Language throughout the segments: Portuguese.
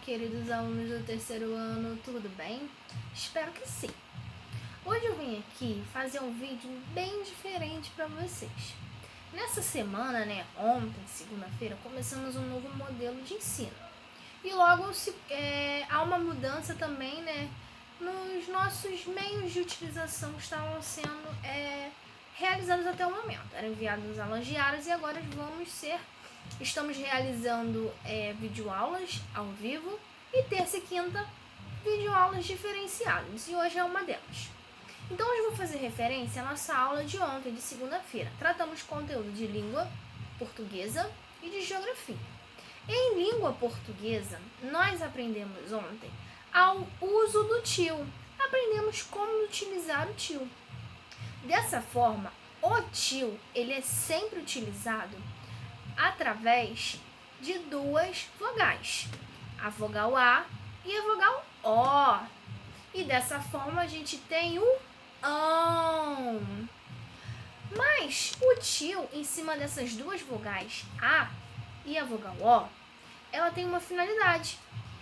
queridos alunos do terceiro ano, tudo bem? Espero que sim. Hoje eu vim aqui fazer um vídeo bem diferente para vocês. Nessa semana, ontem, segunda-feira, começamos um novo modelo de ensino. E logo há uma mudança também, nos nossos meios de utilização que estavam sendo realizados até o momento. Eram enviados nas aulas diárias e agora estamos realizando videoaulas ao vivo e terça e quinta videoaulas diferenciadas, e hoje é uma delas. Então hoje eu vou fazer referência à nossa aula de ontem, de segunda-feira. Tratamos conteúdo de língua portuguesa e de geografia. Em língua portuguesa, nós aprendemos ontem ao uso do tio. Aprendemos como utilizar o tio. Dessa forma, o tio ele é sempre utilizado através de duas vogais, a vogal A e a vogal O. E dessa forma a gente tem o ão. Mas o tio, em cima dessas duas vogais A e a vogal O, ela tem uma finalidade.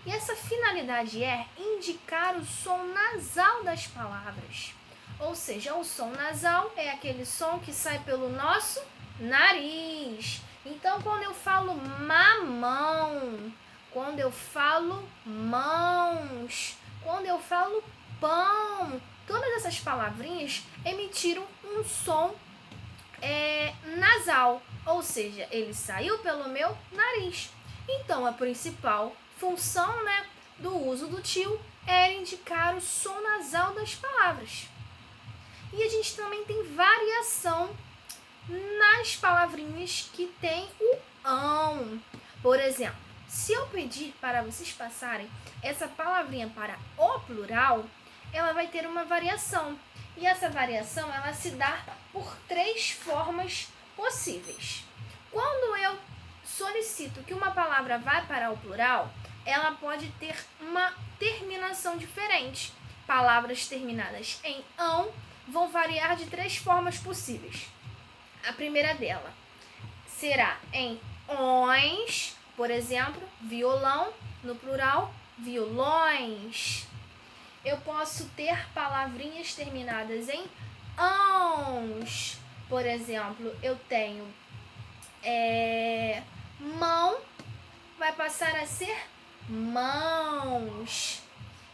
E essa finalidade é indicar o som nasal das palavras. Ou seja, o som nasal é aquele som que sai pelo nosso nariz. Então, quando eu falo mamão, quando eu falo mãos, quando eu falo pão, todas essas palavrinhas emitiram um som nasal, ou seja, ele saiu pelo meu nariz. Então, a principal função do uso do tio era indicar o som nasal das palavras. E a gente também tem variação nas palavrinhas que tem o ão. Por exemplo, se eu pedir para vocês passarem essa palavrinha para o plural, ela vai ter uma variação. E essa variação ela se dá por três formas possíveis. Quando eu solicito que uma palavra vá para o plural, ela pode ter uma terminação diferente. Palavras terminadas em ão vão variar de três formas possíveis. A primeira dela será em ões, por exemplo, violão, no plural, violões. Eu posso ter palavrinhas terminadas em ãos. Por exemplo, eu tenho mão, vai passar a ser mãos.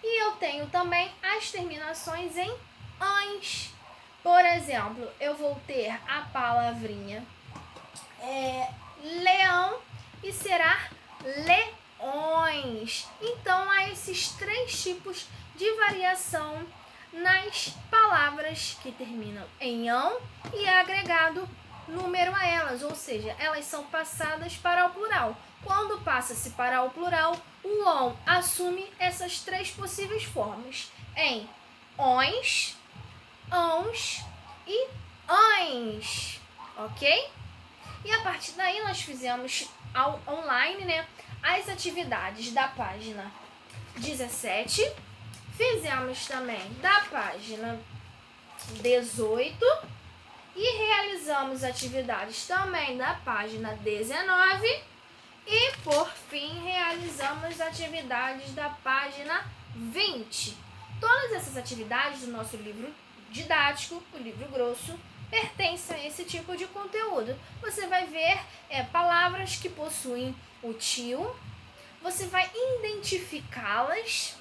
E eu tenho também as terminações em ães. Por exemplo, eu vou ter a palavrinha leão e será leões. Então, há esses três tipos de variação nas palavras que terminam em ão e é agregado número a elas, ou seja, elas são passadas para o plural. Quando passa-se para o plural, o ão assume essas três possíveis formas, em ões, ãos e ães, ok? E a partir daí nós fizemos online, as atividades da página 17, fizemos também da página 18 e realizamos atividades também da página 19 e, por fim, realizamos atividades da página 20. Todas essas atividades do nosso livro didático, o livro grosso, pertencem a esse tipo de conteúdo. Você vai ver palavras que possuem o tio, você vai identificá-las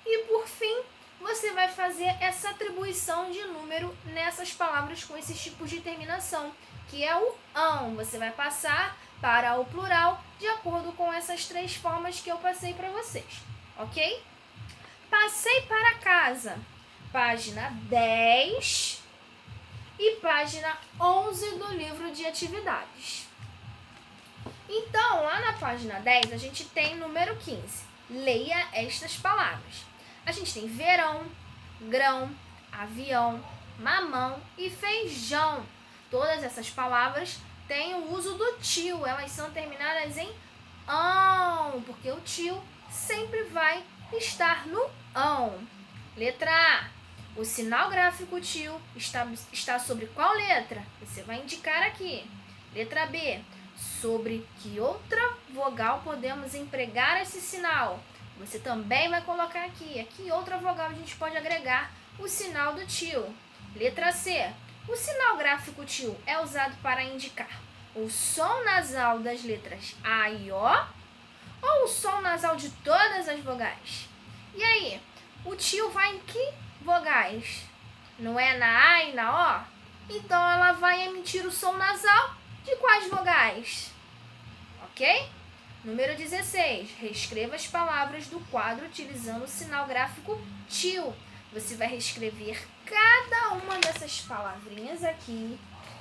e, por fim, você vai fazer essa atribuição de número nessas palavras com esses tipos de terminação, que é o ão. Você vai passar para o plural de acordo com essas três formas que eu passei para vocês, ok? Passei para casa, página 10 e página 11 do livro de atividades. Então, lá na página 10, a gente tem número 15. Leia estas palavras. A gente tem verão, grão, avião, mamão e feijão. Todas essas palavras têm o uso do tio. Elas são terminadas em ão, porque o tio sempre vai estar no ão. Letra A. O sinal gráfico tio está sobre qual letra? Você vai indicar aqui. Letra B. Sobre que outra vogal podemos empregar esse sinal? Você também vai colocar aqui. Aqui outra vogal a gente pode agregar o sinal do tio. Letra C. O sinal gráfico tio é usado para indicar o som nasal das letras A e O ou o som nasal de todas as vogais? E aí, o tio vai em que vogais? Não é na A e na O? Então ela vai emitir o som nasal de quais vogais? Ok? Número 16. Reescreva as palavras do quadro utilizando o sinal gráfico tio. Você vai reescrever cada uma dessas palavrinhas aqui.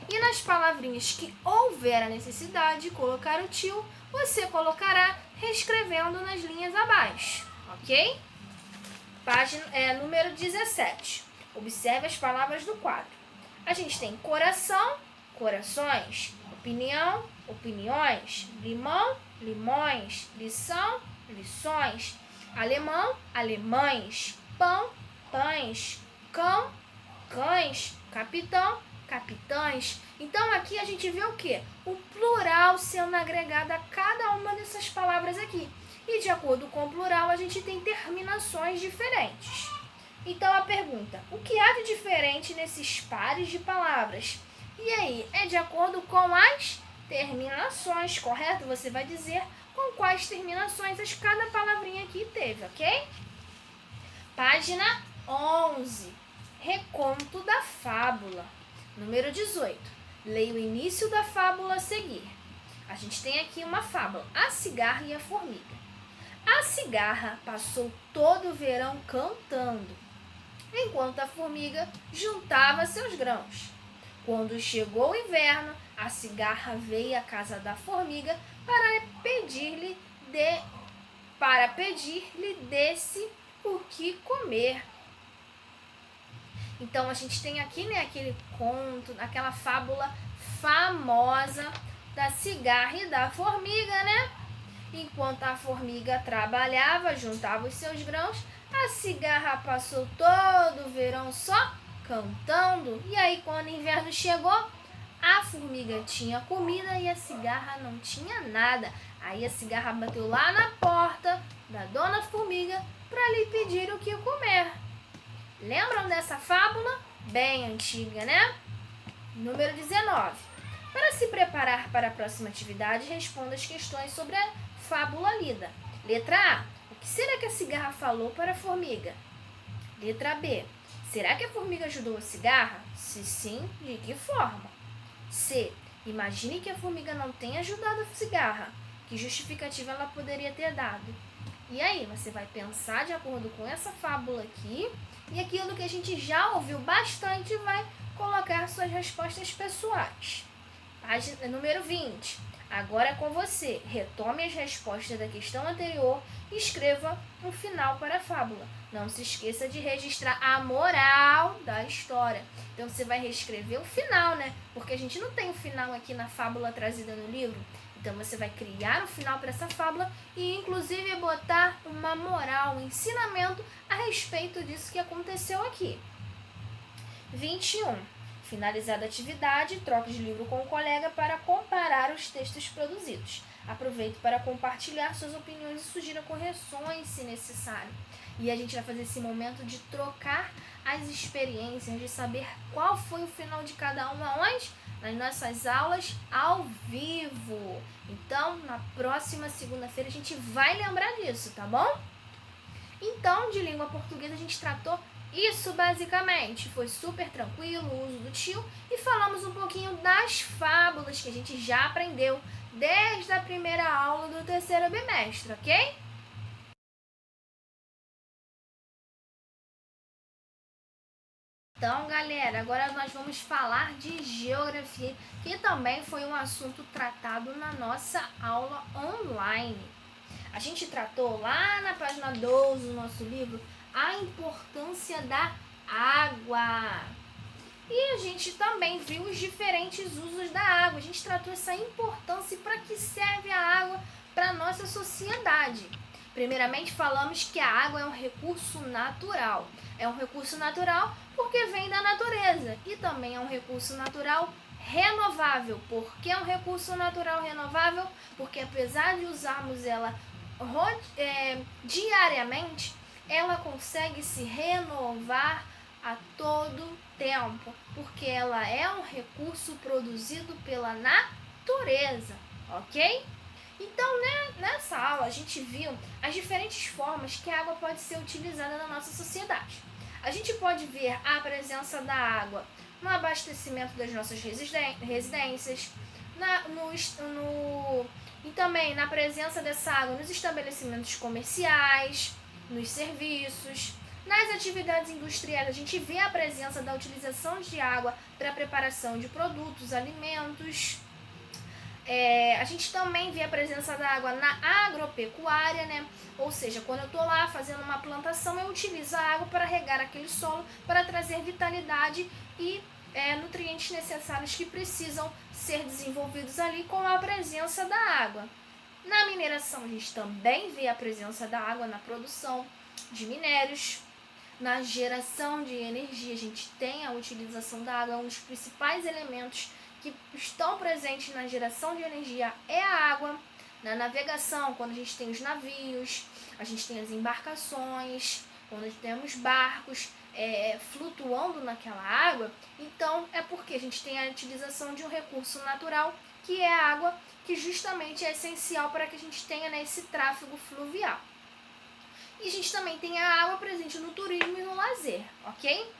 E nas palavrinhas que houver a necessidade de colocar o tio, você colocará reescrevendo nas linhas abaixo. Ok? Número 17. Observe as palavras do quadro. A gente tem coração, corações, opinião, opiniões, limão, limões, lição, lições, alemão, alemães, pão, pães, cão, cães, capitão, capitães. Então aqui a gente vê o quê? O plural sendo agregado a cada uma dessas palavras aqui. E de acordo com o plural a gente tem terminações diferentes. Então a pergunta, o que há de diferente nesses pares de palavras? E aí, é de acordo com as terminações, correto? Você vai dizer com quais terminações cada palavrinha aqui teve, ok? Página 11. Reconto da fábula. Número 18. Leia o início da fábula a seguir. A gente tem aqui uma fábula, a cigarra e a formiga. A cigarra passou todo o verão cantando, enquanto a formiga juntava seus grãos. Quando chegou o inverno, a cigarra veio à casa da formiga para pedir-lhe desse o que comer. Então a gente tem aqui, né, aquele conto, aquela fábula famosa da cigarra e da formiga, né? Enquanto a formiga trabalhava, juntava os seus grãos, a cigarra passou todo o verão só cantando. E aí, quando o inverno chegou, a formiga tinha comida e a cigarra não tinha nada. Aí a cigarra bateu lá na porta da dona formiga para lhe pedir o que comer. Lembram dessa fábula? Bem antiga, né? Número 19. Para se preparar para a próxima atividade, responda as questões sobre a fábula lida. Letra A. O que será que a cigarra falou para a formiga? Letra B. Será que a formiga ajudou a cigarra? Se sim, de que forma? C. Imagine que a formiga não tenha ajudado a cigarra. Que justificativa ela poderia ter dado? E aí, você vai pensar de acordo com essa fábula aqui e aquilo que a gente já ouviu bastante vai colocar suas respostas pessoais. Página número 20. Agora é com você. Retome as respostas da questão anterior e escreva um final para a fábula. Não se esqueça de registrar a moral da história. Então você vai reescrever o final, né? Porque a gente não tem o final aqui na fábula trazida no livro. Então você vai criar um final para essa fábula e inclusive botar uma moral, um ensinamento a respeito disso que aconteceu aqui. 21. Finalizada a atividade, troque de livro com o colega para comparar os textos produzidos. Aproveite para compartilhar suas opiniões e sugira correções, se necessário. E a gente vai fazer esse momento de trocar as experiências, de saber qual foi o final de cada uma onde? Nas nossas aulas ao vivo. Então, na próxima segunda-feira a gente vai lembrar disso, tá bom? Então, de língua portuguesa a gente tratou isso basicamente. Foi super tranquilo o uso do tio e falamos um pouquinho das fábulas que a gente já aprendeu desde a primeira aula do terceiro bimestre, ok? Então, galera, agora nós vamos falar de geografia, que também foi um assunto tratado na nossa aula online. A gente tratou lá na página 12 do nosso livro a importância da água. E a gente também viu os diferentes usos da água. A gente tratou essa importância e para que serve a água para a nossa sociedade. Primeiramente, falamos que a água é um recurso natural. É um recurso natural porque vem da natureza. E também é um recurso natural renovável. Por que é um recurso natural renovável? Porque apesar de usarmos ela diariamente, ela consegue se renovar a todo tempo, porque ela é um recurso produzido pela natureza, ok? Então, né, nessa aula a gente viu as diferentes formas que a água pode ser utilizada na nossa sociedade. A gente pode ver a presença da água no abastecimento das nossas residências, e também na presença dessa água nos estabelecimentos comerciais, nos serviços. Nas atividades industriais, a gente vê a presença da utilização de água para a preparação de produtos, alimentos. A gente também vê a presença da água na agropecuária, né? Ou seja, quando eu estou lá fazendo uma plantação, eu utilizo a água para regar aquele solo, para trazer vitalidade e nutrientes necessários que precisam ser desenvolvidos ali com a presença da água. Na mineração, a gente também vê a presença da água na produção de minérios. Na geração de energia, a gente tem a utilização da água, um dos principais elementos que estão presentes na geração de energia é a água. Na navegação, quando a gente tem os navios, a gente tem as embarcações, quando temos barcos flutuando naquela água, então é porque a gente tem a utilização de um recurso natural, que é a água, que justamente é essencial para que a gente tenha, né, esse tráfego fluvial. E a gente também tem a água presente no turismo e no lazer, ok?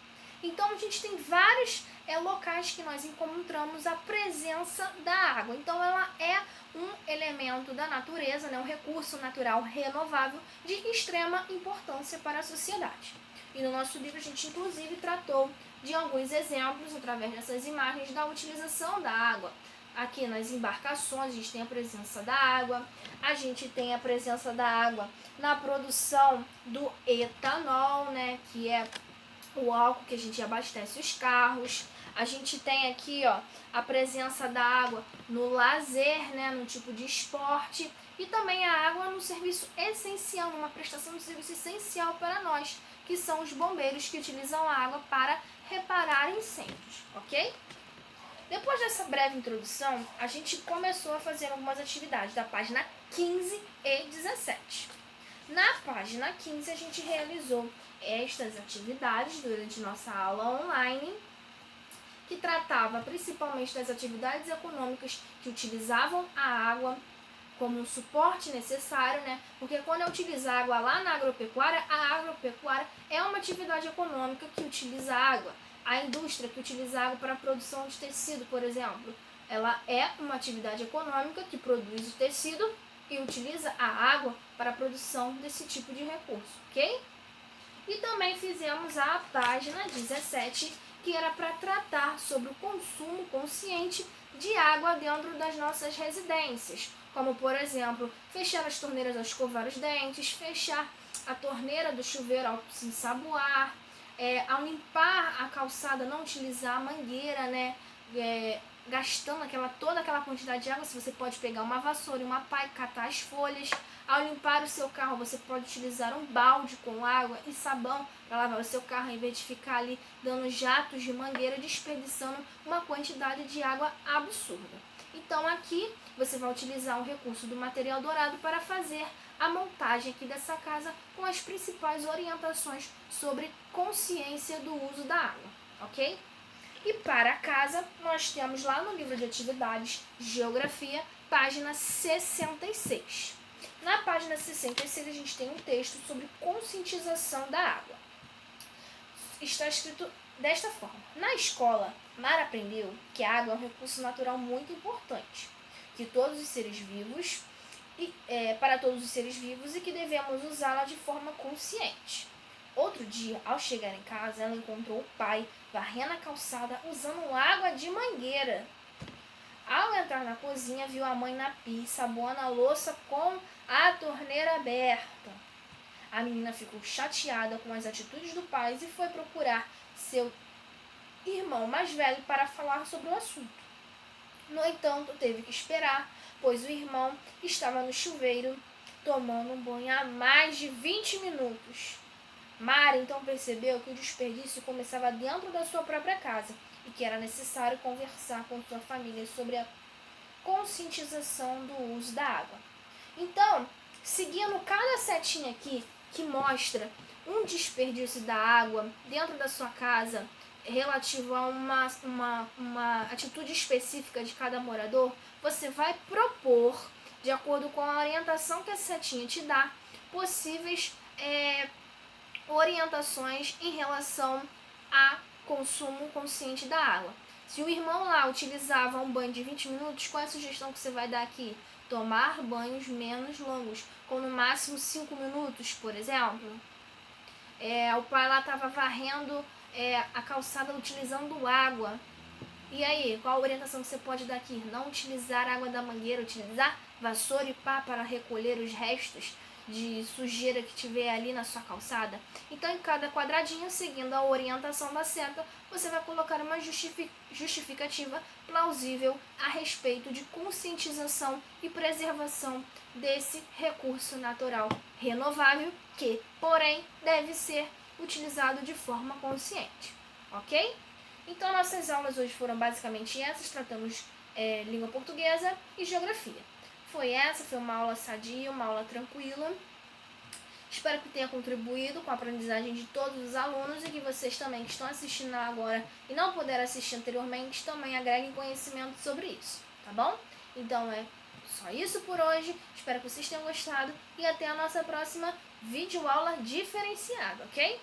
Então a gente tem vários locais que nós encontramos a presença da água. Então ela é um elemento da natureza, né, um recurso natural renovável de extrema importância para a sociedade. E no nosso livro a gente inclusive tratou de alguns exemplos através dessas imagens da utilização da água. Aqui nas embarcações a gente tem a presença da água, a gente tem a presença da água na produção do etanol, né, que é o álcool que a gente abastece os carros. A gente tem aqui, ó, a presença da água no lazer, né, no tipo de esporte, e também a água no serviço essencial, numa prestação de serviço essencial para nós, que são os bombeiros que utilizam a água para reparar incêndios, ok? Depois dessa breve introdução, a gente começou a fazer algumas atividades da página 15 e 17. Na página 15, a gente realizou estas atividades durante nossa aula online, que tratava principalmente das atividades econômicas que utilizavam a água como um suporte necessário, né? Porque quando eu utilizo água lá na agropecuária, a agropecuária é uma atividade econômica que utiliza água. A indústria que utiliza água para a produção de tecido, por exemplo, ela é uma atividade econômica que produz o tecido e utiliza a água para a produção desse tipo de recurso, ok? E também fizemos a página 17, que era para tratar sobre o consumo consciente de água dentro das nossas residências, como, por exemplo, fechar as torneiras ao escovar os dentes, fechar a torneira do chuveiro ao se ensaboar, ao limpar a calçada, não utilizar a mangueira, né, gastando toda aquela quantidade de água. Se você pode pegar uma vassoura e uma pá e catar as folhas. Ao limpar o seu carro, você pode utilizar um balde com água e sabão para lavar o seu carro, em vez de ficar ali dando jatos de mangueira, desperdiçando uma quantidade de água absurda. Então aqui você vai utilizar o recurso do material dourado para fazer a montagem aqui dessa casa com as principais orientações sobre consciência do uso da água, ok? E para a casa, nós temos lá no livro de atividades Geografia, página 66. Na página 66, a gente tem um texto sobre conscientização da água. Está escrito desta forma: na escola, Mara aprendeu que a água é um recurso natural muito importante, que todos os seres vivos para todos os seres vivos e que devemos usá-la de forma consciente. Outro dia, ao chegar em casa, ela encontrou o pai varrendo a calçada usando água de mangueira. Ao entrar na cozinha, viu a mãe na pia, ensaboando a louça com a torneira aberta. A menina ficou chateada com as atitudes do pai e foi procurar seu irmão mais velho para falar sobre o assunto. No entanto, teve que esperar, pois o irmão estava no chuveiro tomando um banho há mais de 20 minutos. Mara então percebeu que o desperdício começava dentro da sua própria casa e que era necessário conversar com sua família sobre a conscientização do uso da água. Então, seguindo cada setinha aqui que mostra um desperdício da água dentro da sua casa relativo a uma atitude específica de cada morador, você vai propor, de acordo com a orientação que a setinha te dá, possíveis orientações em relação a consumo consciente da água. Se o irmão lá utilizava um banho de 20 minutos, qual é a sugestão que você vai dar aqui? Tomar banhos menos longos, com no máximo 5 minutos, por exemplo. O pai lá estava varrendo a calçada utilizando água. E aí, qual a orientação que você pode dar aqui? Não utilizar água da mangueira, utilizar vassoura e pá para recolher os restos de sujeira que tiver ali na sua calçada. Então, em cada quadradinho, seguindo a orientação da seta, você vai colocar uma justificativa plausível a respeito de conscientização e preservação desse recurso natural renovável que, porém, deve ser utilizado de forma consciente, ok? Então, nossas aulas hoje foram basicamente essas, tratamos língua portuguesa e geografia. Foi uma aula sadia, uma aula tranquila. Espero que tenha contribuído com a aprendizagem de todos os alunos e que vocês também que estão assistindo agora e não puderam assistir anteriormente também agreguem conhecimento sobre isso, tá bom? Então é só isso por hoje, espero que vocês tenham gostado e até a nossa próxima videoaula diferenciada, ok?